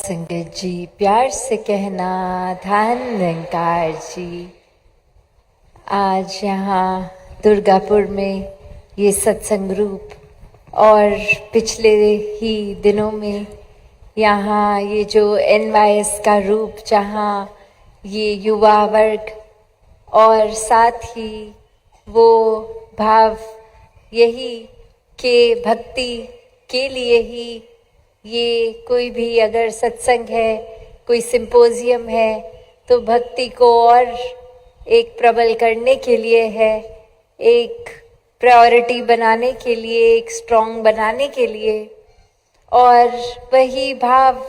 संगत जी, प्यार से कहना धन निरंकार जी। आज यहाँ दुर्गापुर में ये सत्संग रूप और पिछले ही दिनों में यहाँ ये जो NYS का रूप, जहाँ ये युवा वर्ग और साथ ही वो भाव यही के भक्ति के लिए ही ये कोई भी अगर सत्संग है, कोई सिंपोजियम है, तो भक्ति को और एक प्रबल करने के लिए है, एक प्रायोरिटी बनाने के लिए, एक स्ट्रॉन्ग बनाने के लिए। और वही भाव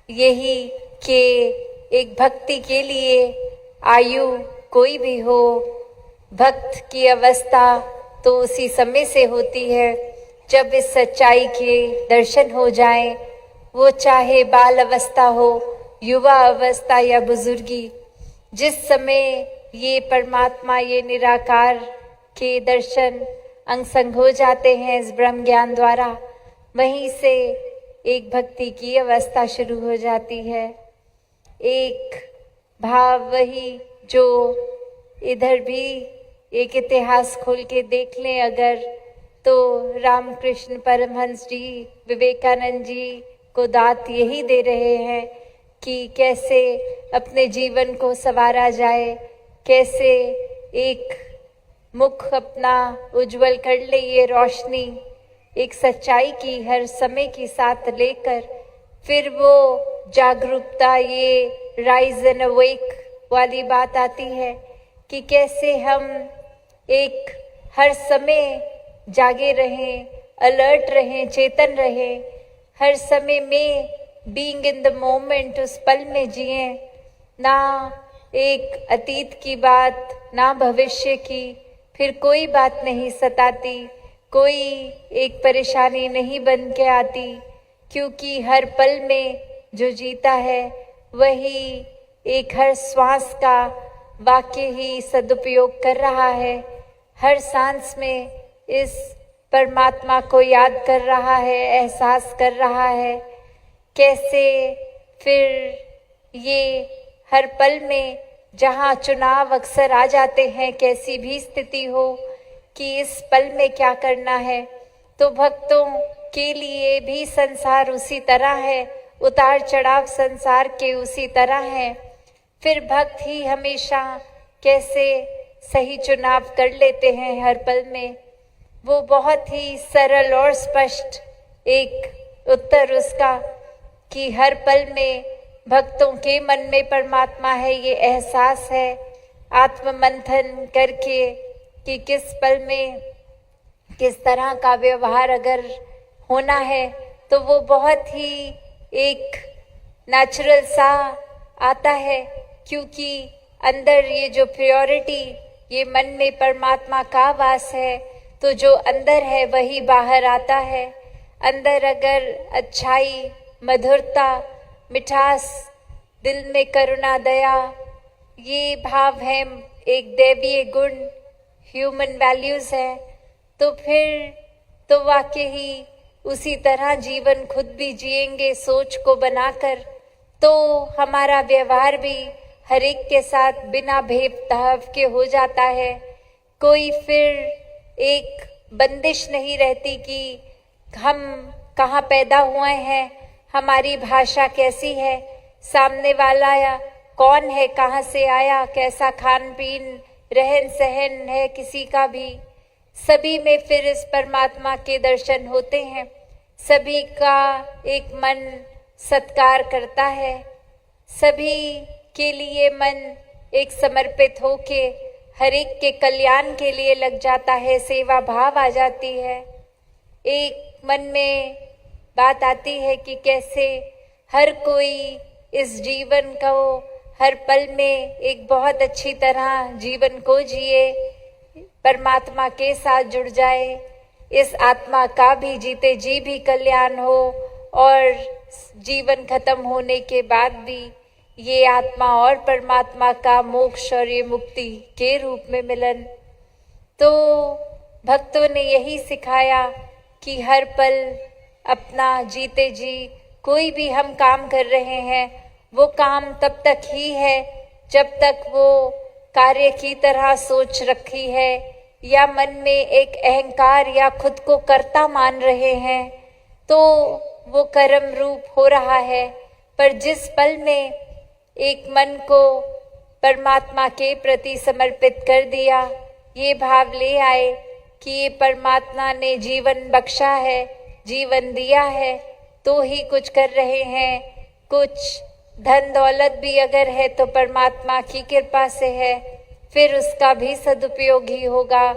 यही कि एक भक्ति के लिए आयु कोई भी हो, भक्त की अवस्था तो उसी समय से होती है जब इस सच्चाई के दर्शन हो जाएं, वो चाहे बाल अवस्था हो, युवा अवस्था या बुजुर्गी। जिस समय ये परमात्मा, ये निराकार के दर्शन अंग-संग हो जाते हैं इस ब्रह्म ज्ञान द्वारा, वहीं से एक भक्ति की अवस्था शुरू हो जाती है। एक भाव वही जो इधर भी एक इतिहास खोल के देख लें अगर, तो रामकृष्ण परमहंस जी, विवेकानंद जी को दात यही दे रहे हैं कि कैसे अपने जीवन को संवारा जाए, कैसे एक मुख अपना उज्जवल कर ले, ये रोशनी एक सच्चाई की हर समय के साथ लेकर, फिर वो जागरूकता, ये राइज एंड अवेक वाली बात आती है कि कैसे हम एक हर समय जागे रहें, अलर्ट रहें, चेतन रहें, हर समय में बीइंग इन द मोमेंट, उस पल में जिए, ना एक अतीत की बात, ना भविष्य की, फिर कोई बात नहीं सताती, कोई एक परेशानी नहीं बन के आती, क्योंकि हर पल में जो जीता है वही एक हर श्वास का वाकई ही सदुपयोग कर रहा है, हर सांस में इस परमात्मा को याद कर रहा है, एहसास कर रहा है। कैसे फिर ये हर पल में जहाँ चुनाव अक्सर आ जाते हैं, कैसी भी स्थिति हो कि इस पल में क्या करना है, तो भक्तों के लिए भी संसार उसी तरह है, उतार चढ़ाव संसार के उसी तरह है। फिर भक्त ही हमेशा कैसे सही चुनाव कर लेते हैं हर पल में, वो बहुत ही सरल और स्पष्ट एक उत्तर उसका कि हर पल में भक्तों के मन में परमात्मा है, ये एहसास है आत्म मंथन करके कि किस पल में किस तरह का व्यवहार अगर होना है, तो वो बहुत ही एक नेचुरल सा आता है, क्योंकि अंदर ये जो प्योरिटी, ये मन में परमात्मा का वास है, तो जो अंदर है वही बाहर आता है। अंदर अगर अच्छाई, मधुरता, मिठास, दिल में करुणा, दया, ये भाव है, एक दैवीय गुण, ह्यूमन वैल्यूज है, तो फिर तो वाकई ही उसी तरह जीवन खुद भी जिएंगे सोच को बनाकर, तो हमारा व्यवहार भी हर एक के साथ बिना भेदभाव के हो जाता है। कोई फिर एक बंदिश नहीं रहती कि हम कहाँ पैदा हुए हैं, हमारी भाषा कैसी है, सामने वाला या कौन है, कहाँ से आया, कैसा खान पीन रहन सहन है किसी का भी, सभी में फिर इस परमात्मा के दर्शन होते हैं। सभी का एक मन सत्कार करता है, सभी के लिए मन एक समर्पित होके हर एक के कल्याण के लिए लग जाता है, सेवा भाव आ जाती है। एक मन में बात आती है कि कैसे हर कोई इस जीवन को हर पल में एक बहुत अच्छी तरह जीवन को जिए, परमात्मा के साथ जुड़ जाए, इस आत्मा का भी जीते जी भी कल्याण हो, और जीवन खत्म होने के बाद भी ये आत्मा और परमात्मा का मोक्ष और ये मुक्ति के रूप में मिलन। तो भक्तों ने यही सिखाया कि हर पल अपना जीते जी कोई भी हम काम कर रहे हैं वो काम तब तक ही है जब तक वो कार्य की तरह सोच रखी है या मन में एक अहंकार या खुद को कर्ता मान रहे हैं तो वो कर्म रूप हो रहा है। पर जिस पल में एक मन को परमात्मा के प्रति समर्पित कर दिया, ये भाव ले आए कि ये परमात्मा ने जीवन बख्शा है, जीवन दिया है तो ही कुछ कर रहे हैं, कुछ धन दौलत भी अगर है तो परमात्मा की कृपा से है, फिर उसका भी सदुपयोग ही होगा।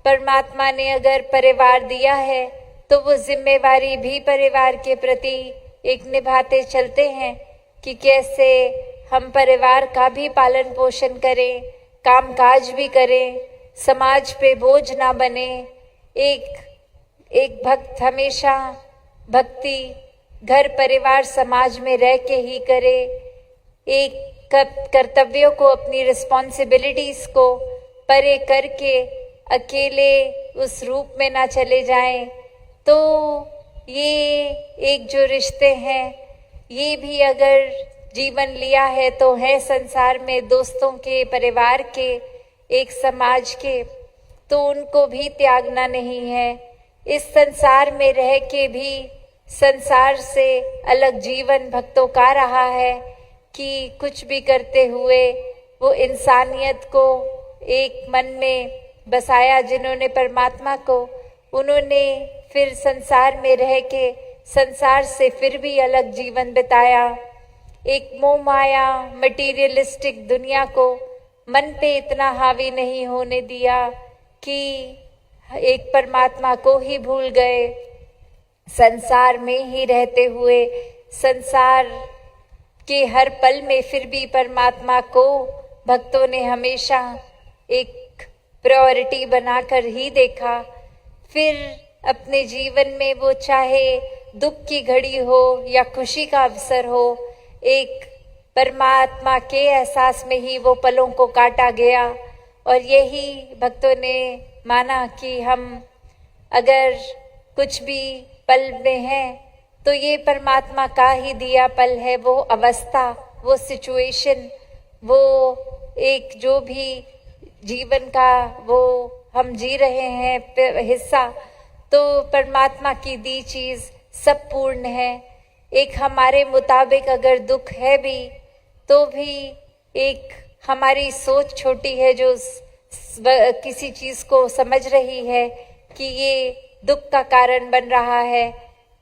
परमात्मा ने अगर परिवार दिया है तो वो जिम्मेवारी भी परिवार के प्रति एक निभाते चलते हैं कि कैसे हम परिवार का भी पालन पोषण करें, कामकाज भी करें, समाज पे बोझ ना बने। एक भक्त हमेशा भक्ति घर परिवार समाज में रह के ही करे, एक कर्तव्यों को अपनी रिस्पॉन्सिबिलिटीज को परे करके अकेले उस रूप में ना चले जाएं। तो ये एक जो रिश्ते हैं ये भी अगर जीवन लिया है तो है संसार में दोस्तों के, परिवार के, एक समाज के, तो उनको भी त्यागना नहीं है। इस संसार में रह के भी संसार से अलग जीवन भक्तों का रहा है कि कुछ भी करते हुए वो इंसानियत को एक मन में बसाया। जिन्होंने परमात्मा को, उन्होंने फिर संसार में रह के संसार से फिर भी अलग जीवन बिताया। एक मोह माया मटीरियलिस्टिक दुनिया को मन पे इतना हावी नहीं होने दिया कि एक परमात्मा को ही भूल गए। संसार में ही रहते हुए संसार के हर पल में फिर भी परमात्मा को भक्तों ने हमेशा एक प्रायोरिटी बनाकर ही देखा। फिर अपने जीवन में वो चाहे दुख की घड़ी हो या खुशी का अवसर हो, एक परमात्मा के एहसास में ही वो पलों को काटा गया। और यही भक्तों ने माना कि हम अगर कुछ भी पल में हैं तो ये परमात्मा का ही दिया पल है। वो अवस्था, वो सिचुएशन, वो एक जो भी जीवन का वो हम जी रहे हैं हिस्सा, तो परमात्मा की दी चीज सब पूर्ण है। एक हमारे मुताबिक अगर दुख है भी तो भी एक हमारी सोच छोटी है जो किसी चीज को समझ रही है कि ये दुख का कारण बन रहा है।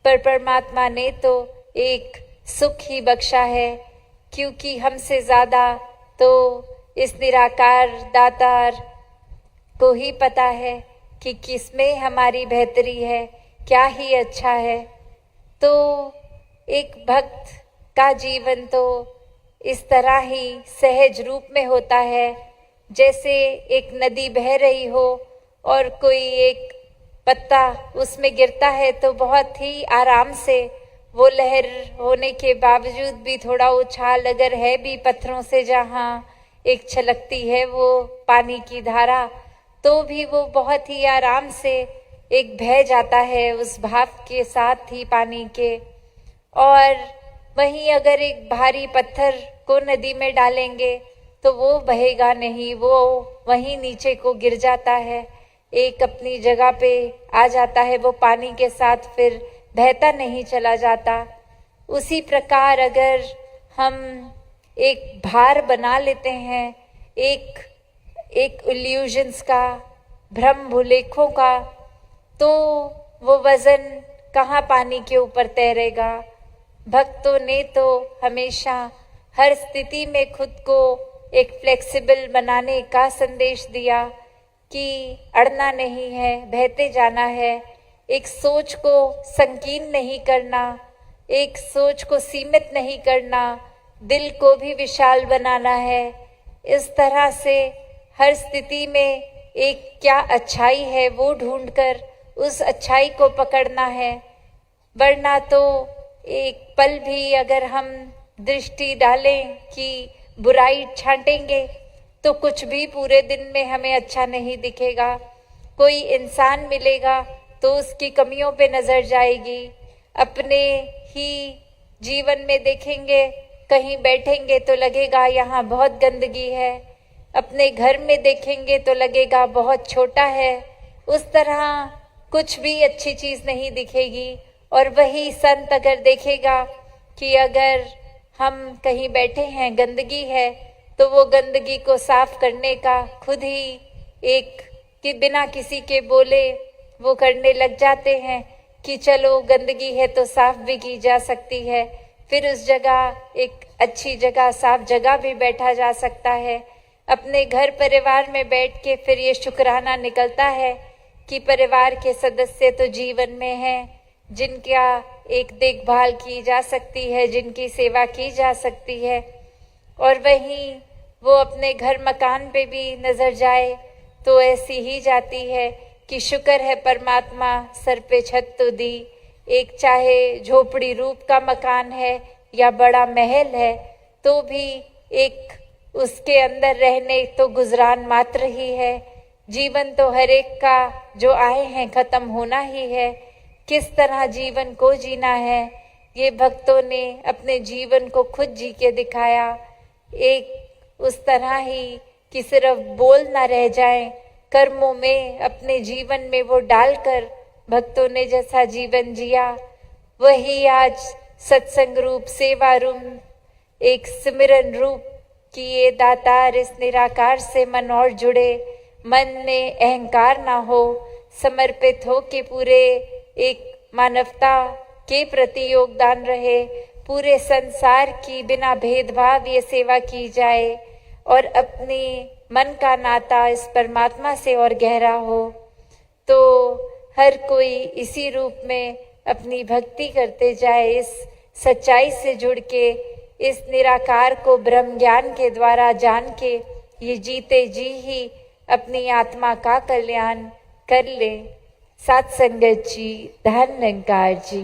पर परमात्मा ने तो एक सुख ही बख्शा है, क्योंकि हमसे ज्यादा तो इस निराकार दातार को ही पता है कि किसमें हमारी बेहतरी है, क्या ही अच्छा है। तो एक भक्त का जीवन तो इस तरह ही सहज रूप में होता है, जैसे एक नदी बह रही हो और कोई एक पत्ता उसमें गिरता है तो बहुत ही आराम से वो लहर होने के बावजूद भी थोड़ा उछाल अगर है भी पत्थरों से, जहाँ एक छलकती है वो पानी की धारा, तो भी वो बहुत ही आराम से एक बह जाता है उस भाप के साथ ही पानी के। और वहीं अगर एक भारी पत्थर को नदी में डालेंगे तो वो बहेगा नहीं, वो वहीं नीचे को गिर जाता है, एक अपनी जगह पे आ जाता है, वो पानी के साथ फिर बहता नहीं चला जाता। उसी प्रकार अगर हम एक भार बना लेते हैं, एक इल्यूजन्स का, भ्रम भूलेखों का, तो वो वजन कहाँ पानी के ऊपर तैरेगा। भक्तों ने तो हमेशा हर स्थिति में खुद को एक फ्लेक्सिबल बनाने का संदेश दिया कि अड़ना नहीं है, बहते जाना है, एक सोच को संकीर्ण नहीं करना, एक सोच को सीमित नहीं करना, दिल को भी विशाल बनाना है। इस तरह से हर स्थिति में एक क्या अच्छाई है वो ढूंढकर उस अच्छाई को पकड़ना है। वरना तो एक पल भी अगर हम दृष्टि डालें कि बुराई छांटेंगे तो कुछ भी पूरे दिन में हमें अच्छा नहीं दिखेगा। कोई इंसान मिलेगा तो उसकी कमियों पे नजर जाएगी, अपने ही जीवन में देखेंगे, कहीं बैठेंगे तो लगेगा यहाँ बहुत गंदगी है, अपने घर में देखेंगे तो लगेगा बहुत छोटा है। उस तरह कुछ भी अच्छी चीज नहीं दिखेगी। और वही संत अगर देखेगा कि अगर हम कहीं बैठे हैं, गंदगी है, तो वो गंदगी को साफ करने का खुद ही एक कि बिना किसी के बोले वो करने लग जाते हैं कि चलो गंदगी है तो साफ भी की जा सकती है। फिर उस जगह एक अच्छी जगह, साफ जगह भी बैठा जा सकता है। अपने घर परिवार में बैठ के फिर ये शुक्राना निकलता है कि परिवार के सदस्य तो जीवन में हैं, जिनका एक देखभाल की जा सकती है, जिनकी सेवा की जा सकती है। और वहीं वो अपने घर मकान पे भी नजर जाए तो ऐसी ही जाती है कि शुक्र है परमात्मा सर पे छत तो दी। एक चाहे झोपड़ी रूप का मकान है या बड़ा महल है, तो भी एक उसके अंदर रहने तो गुजरान मात्र ही है। जीवन तो हर एक का जो आए हैं खत्म होना ही है। किस तरह जीवन को जीना है, ये भक्तों ने अपने जीवन को खुद जी के दिखाया। एक उस तरह ही कि सिर्फ बोल ना रह जाएं, कर्मों में अपने जीवन में वो डालकर भक्तों ने जैसा जीवन जिया, वही आज सत्संग रूप, सेवा रूप, एक सिमरन रूप कि ये दातार इस निराकार से मन और जुड़े, मन में अहंकार ना हो, समर्पित हो के पूरे एक मानवता के प्रति योगदान रहे। पूरे संसार की बिना भेदभाव ये सेवा की जाए और अपनी मन का नाता इस परमात्मा से और गहरा हो, तो हर कोई इसी रूप में अपनी भक्ति करते जाए, इस सच्चाई से जुड़ के, इस निराकार को ब्रह्म ज्ञान के द्वारा जान के ये जीते जी ही अपनी आत्मा का कल्याण कर ले। सात संगत जी, धन निरंकार जी।